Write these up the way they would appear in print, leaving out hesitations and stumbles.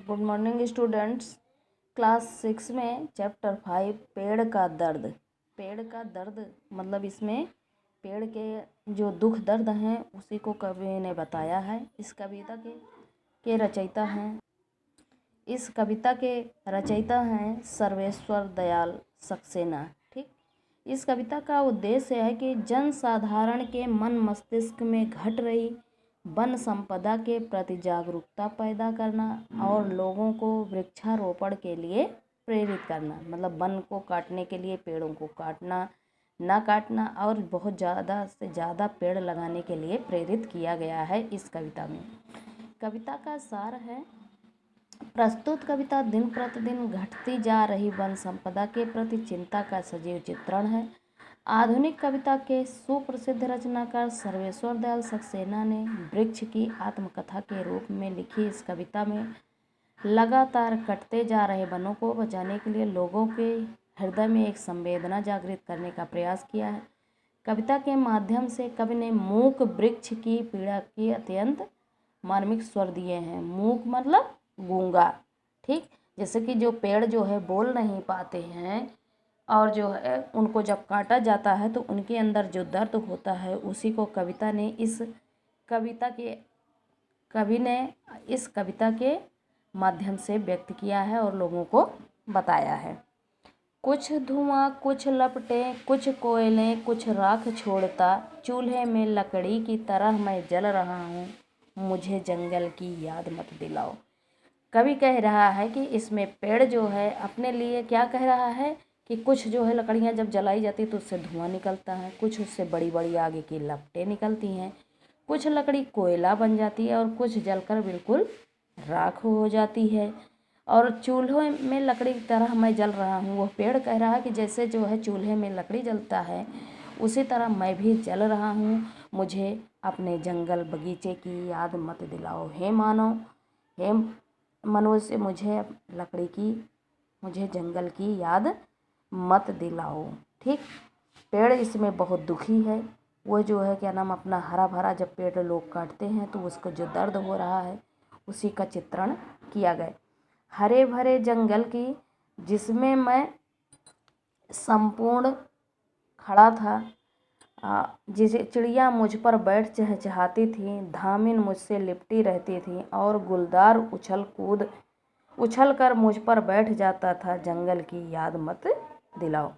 Good morning students. Class 6 में chapter 5 पेड़ का दर्द मतलब इसमें पेड़ के जो दुख दर्द हैं उसी को कवि ने बताया है। इस कविता के रचयिता हैं सर्वेश्वर दयाल सक्सेना। ठीक, इस कविता का उद्देश्य है कि जन साधारण के मन मस्तिष्क में घट रही वन संपदा के प्रति जागरूकता पैदा करना और लोगों को वृक्षारोपण के लिए प्रेरित करना। मतलब वन को काटने के लिए पेड़ों को ना काटना और बहुत ज़्यादा से ज़्यादा पेड़ लगाने के लिए प्रेरित किया गया है इस कविता में। कविता का सार है, प्रस्तुत कविता दिन प्रतिदिन घटती जा रही वन संपदा के प्रति चिंता का सजीव चित्रण है। आधुनिक कविता के सुप्रसिद्ध रचनाकार सर्वेश्वर दयाल सक्सेना ने वृक्ष की आत्मकथा के रूप में लिखी इस कविता में लगातार कटते जा रहे वनों को बचाने के लिए लोगों के हृदय में एक संवेदना जागृत करने का प्रयास किया है। कविता के माध्यम से कवि ने मूक वृक्ष की पीड़ा की अत्यंत मार्मिक स्वर दिए हैं। मूक मतलब गूंगा। ठीक, जैसे कि जो पेड़ जो है बोल नहीं पाते हैं और जो है उनको जब काटा जाता है तो उनके अंदर जो दर्द होता है उसी को कवि ने इस कविता के माध्यम से व्यक्त किया है और लोगों को बताया है। कुछ धुआं कुछ लपटें कुछ कोयले कुछ राख छोड़ता, चूल्हे में लकड़ी की तरह मैं जल रहा हूँ, मुझे जंगल की याद मत दिलाओ। कवि कह रहा है कि इसमें पेड़ जो है अपने लिए क्या कह रहा है कि कुछ जो है लकड़ियाँ जब जलाई जाती है तो उससे धुआं निकलता है, कुछ उससे बड़ी बड़ी आगे की लपटें निकलती हैं, कुछ लकड़ी कोयला बन जाती है और कुछ जलकर बिल्कुल राख हो जाती है। और चूल्हे में लकड़ी की तरह मैं जल रहा हूँ, वह पेड़ कह रहा है कि जैसे जो है चूल्हे में लकड़ी जलता है उसी तरह मैं भी जल रहा हूँ, मुझे अपने जंगल बगीचे की याद मत दिलाओ। हे मनुष्य, मुझे जंगल की याद मत दिलाओ। ठीक, पेड़ इसमें बहुत दुखी है। वो जो है क्या नाम अपना हरा भरा जब पेड़ लोग काटते हैं तो उसको जो दर्द हो रहा है उसी का चित्रण किया गया। हरे भरे जंगल की जिसमें मैं संपूर्ण खड़ा था, जिसे चिड़िया मुझ पर बैठ चहचहाती थी, धामिन मुझसे लिपटी रहती थी और गुलदार उछल कर मुझ पर बैठ जाता था, जंगल की याद मत दिलाओ।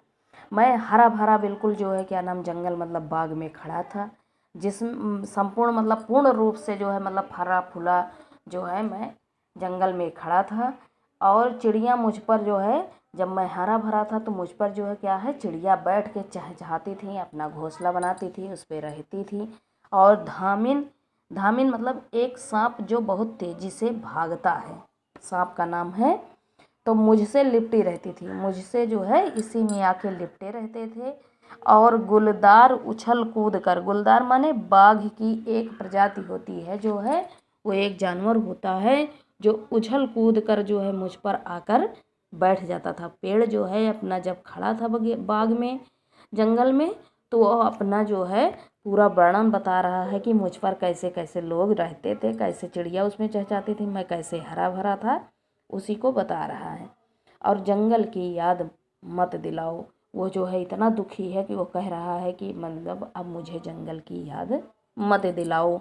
मैं हरा भरा बिल्कुल जो है क्या नाम जंगल मतलब बाग में खड़ा था, जिस संपूर्ण मतलब पूर्ण रूप से जो है मतलब हरा फूला जो है मैं जंगल में खड़ा था और चिड़िया मुझ पर जो है जब मैं हरा भरा था तो मुझ पर जो है क्या है चिड़िया बैठ के चहचहाती थी, अपना घोंसला बनाती थी, उस पर रहती थी। और धामिन मतलब एक सांप जो बहुत तेजी से भागता है, सांप का नाम है, तो मुझसे लिपटी रहती थी, मुझसे जो है इसी में आके लिपटे रहते थे। और गुलदार उछल कूद कर, गुलदार माने बाघ की एक प्रजाति होती है जो है वो एक जानवर होता है जो उछल कूद कर जो है मुझ पर आकर बैठ जाता था। पेड़ जो है अपना जब खड़ा था बाग में जंगल में तो वह अपना जो है पूरा वर्णन बता रहा है कि मुझ पर कैसे कैसे लोग रहते थे, कैसे चिड़िया उसमें चहचहाती थी, मैं कैसे हरा भरा था, उसी को बता रहा है। और जंगल की याद मत दिलाओ, वो जो है इतना दुखी है कि वो कह रहा है कि मतलब अब मुझे जंगल की याद मत दिलाओ।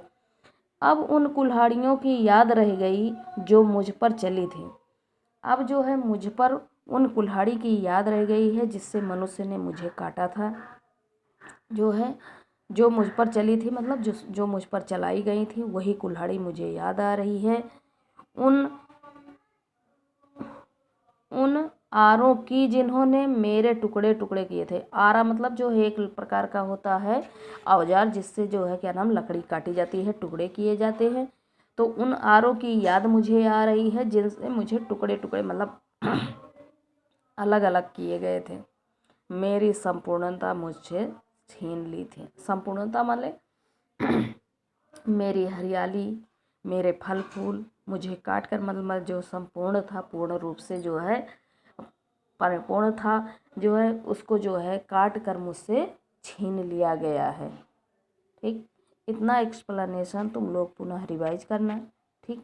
अब उन कुल्हाड़ियों की याद रह गई जो मुझ पर चली थी। अब जो है मुझ पर उन कुल्हाड़ी की याद रह गई है जिससे मनुष्य ने मुझे काटा था, जो मुझ पर चली थी मतलब जो मुझ पर चलाई गई थी वही कुल्हाड़ी मुझे याद आ रही है। उन आरों की जिन्होंने मेरे टुकड़े टुकड़े किए थे। आरा मतलब जो है एक प्रकार का होता है औजार जिससे जो है क्या नाम लकड़ी काटी जाती है, टुकड़े किए जाते हैं। तो उन आरों की याद मुझे आ रही है जिनसे मुझे टुकड़े टुकड़े मतलब अलग अलग किए गए थे। मेरी संपूर्णता मुझसे छीन ली थी। संपूर्णता मतलब मेरी हरियाली, मेरे फल फूल मुझे काट कर मतलब जो संपूर्ण था, पूर्ण रूप से जो है परिपूर्ण था जो है उसको जो है काट कर मुझसे छीन लिया गया है। ठीक, इतना एक्सप्लेनेशन तुम लोग पुनः रिवाइज करना। ठीक,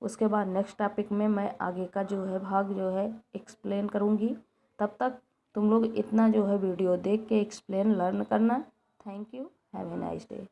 उसके बाद नेक्स्ट टॉपिक में मैं आगे का जो है भाग जो है एक्सप्लेन करूँगी। तब तक तुम लोग इतना जो है वीडियो देख के एक्सप्लेन लर्न करना। Thank you, have a nice day.